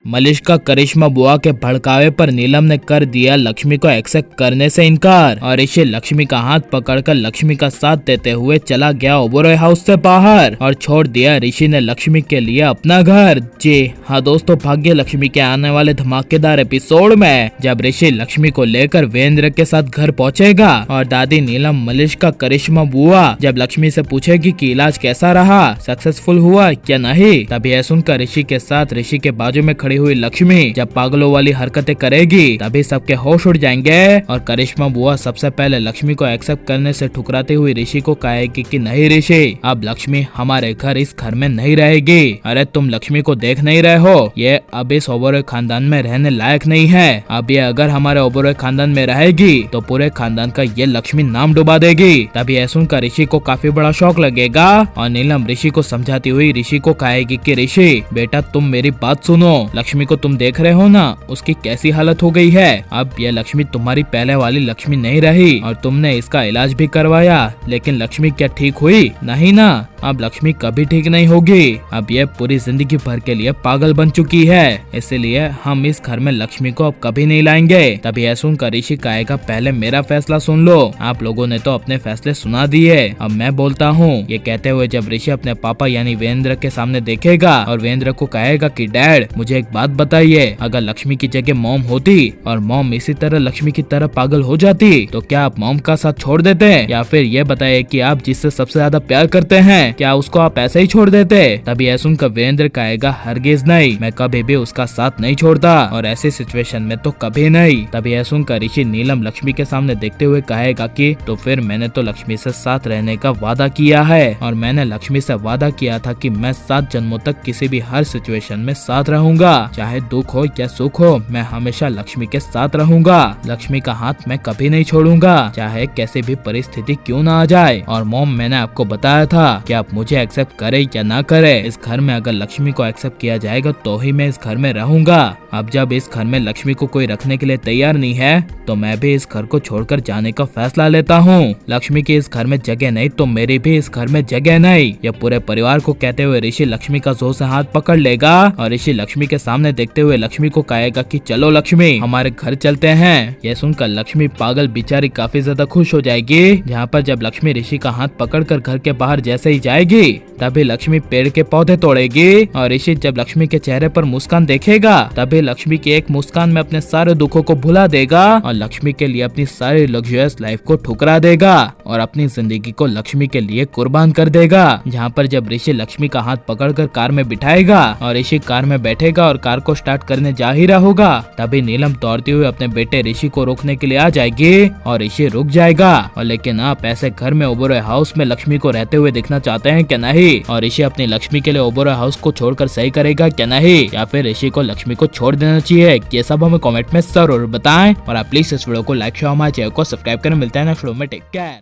मलिष्का करिश्मा बुआ के भड़कावे पर नीलम ने कर दिया लक्ष्मी को एक्सेप्ट करने से इनकार और ऋषि लक्ष्मी का हाथ पकड़कर लक्ष्मी का साथ देते हुए चला गया ओबरॉय हाउस से बाहर और छोड़ दिया ऋषि ने लक्ष्मी के लिए अपना घर। जी हाँ दोस्तों, भाग्य लक्ष्मी के आने वाले धमाकेदार एपिसोड में जब ऋषि लक्ष्मी को लेकर वीरेंद्र के साथ घर पहुँचेगा और दादी नीलम मलिष्का करिश्मा बुआ जब लक्ष्मी से पूछेगी कि इलाज कैसा रहा, सक्सेसफुल हुआ क्या नहीं, तभी यह सुनकर ऋषि के साथ ऋषि के बाजू में खड़ी हुई लक्ष्मी जब पागलों वाली हरकतें करेगी तभी सबके होश उड़ जाएंगे और करिश्मा बुआ सबसे पहले लक्ष्मी को एक्सेप्ट करने से ठुकराते हुए ऋषि को कहेगी कि नहीं ऋषि, अब लक्ष्मी हमारे घर इस घर में नहीं रहेगी। अरे तुम लक्ष्मी को देख नहीं रहे हो, ये अब इस ओबरॉय खानदान में रहने लायक नहीं है। अब ये अगर हमारे ओबरॉय खानदान में रहेगी तो पूरे खानदान का ये लक्ष्मी नाम डुबा देगी। तभी यह सुनकर ऋषि को काफी बड़ा शौक लगेगा और नीलम ऋषि को समझाती हुई ऋषि को कहेगी कि ऋषि बेटा तुम मेरी बात सुनो, लक्ष्मी को तुम देख रहे हो ना, उसकी कैसी हालत हो गई है। अब यह लक्ष्मी तुम्हारी पहले वाली लक्ष्मी नहीं रही और तुमने इसका इलाज भी करवाया, लेकिन लक्ष्मी क्या ठीक हुई? नहीं ना, अब लक्ष्मी कभी ठीक नहीं होगी। अब ये पूरी जिंदगी भर के लिए पागल बन चुकी है, इसलिए हम इस घर में लक्ष्मी को अब कभी नहीं लाएंगे। तभी यह सुनकर ऋषि कहेगा पहले मेरा फैसला सुन लो, आप लोगों ने तो अपने फैसले सुना दिए, अब मैं बोलता हूँ। ये कहते हुए जब ऋषि अपने पापा यानी वीरेंद्र के सामने देखेगा और वीरेंद्र को कहेगा कि डैड मुझे एक बात बताइए, अगर लक्ष्मी की जगह मॉम होती और मॉम इसी तरह लक्ष्मी की तरह पागल हो जाती तो क्या आप मॉम का साथ छोड़ देते, या फिर ये बताइए कि आप जिससे सबसे ज्यादा प्यार करते हैं क्या उसको आप ऐसे ही छोड़ देते? तभी यह सुनकर वीरेंद्र कहेगा हरगिज नहीं, मैं कभी भी उसका साथ नहीं छोड़ता और ऐसी सिचुएशन में तो कभी नहीं। तभी यह सुनकर ऋषि नीलम लक्ष्मी के सामने देखते हुए कहेगा कि तो फिर मैंने तो लक्ष्मी से साथ रहने का वादा किया है और मैंने लक्ष्मी से वादा किया था कि मैं 7 जन्मों तक किसी भी हर सिचुएशन में साथ रहूंगा, चाहे दुख हो या सुख हो, मैं हमेशा लक्ष्मी के साथ रहूंगा। लक्ष्मी का हाथ मैं कभी नहीं छोड़ूंगा, चाहे कैसी भी परिस्थिति क्यों ना आ जाए। और मॉम मैंने आपको बताया था कि आप मुझे एक्सेप्ट करे या ना करे, इस घर में अगर लक्ष्मी को एक्सेप्ट किया जाएगा तो ही मैं इस घर में रहूंगा। अब जब इस घर में लक्ष्मी को कोई रखने के लिए तैयार नहीं है तो मैं भी इस घर को छोड़कर जाने का फैसला लेता हूँ। लक्ष्मी की इस घर में जगह नहीं तो मेरी भी इस घर में जगह नहीं। यह पूरे परिवार को कहते हुए ऋषि लक्ष्मी का जोर से हाथ पकड़ लेगा और ऋषि लक्ष्मी के सामने देखते हुए लक्ष्मी को कहेगा कि चलो लक्ष्मी हमारे घर चलते हैं। यह सुनकर लक्ष्मी पागल बेचारी काफी ज्यादा खुश हो जाएगी। जहाँ पर जब लक्ष्मी ऋषि का हाथ पकड़कर घर के बाहर जैसे ही जाएगी तभी लक्ष्मी पेड़ के पौधे तोड़ेगी और ऋषि जब लक्ष्मी के चेहरे पर मुस्कान देखेगा तभी लक्ष्मी की एक मुस्कान में अपने सारे दुखों को भुला देगा और लक्ष्मी के लिए अपनी सारी लग्जरियस लाइफ को ठुकरा देगा और अपनी जिंदगी को लक्ष्मी के लिए कुर्बान कर देगा। जहाँ पर जब ऋषि लक्ष्मी का हाथ पकड़कर कार में बिठाएगा और ऋषि कार में बैठेगा और कार को स्टार्ट करने जा ही रहा होगा तभी नीलम दौड़ती हुई अपने बेटे ऋषि को रोकने के लिए आ जाएगी और ऋषि रुक जाएगा। और लेकिन आप ऐसे घर में ओबरॉय हाउस में लक्ष्मी को रहते हुए देखना चाहते हैं क्या नहीं, और ऋषि अपनी लक्ष्मी के लिए ओबरॉय हाउस को छोड़कर सही करेगा क्या नहीं, या फिर ऋषि को लक्ष्मी को छोड़ देना चाहिए, ये सब हमें कमेंट में जरूर बताएं। और आप प्लीज इस वीडियो को लाइक शेयर हमारे चैनल को सब्सक्राइब करें। मिलते हैं नेक्स्ट वीडियो में, टेक केयर।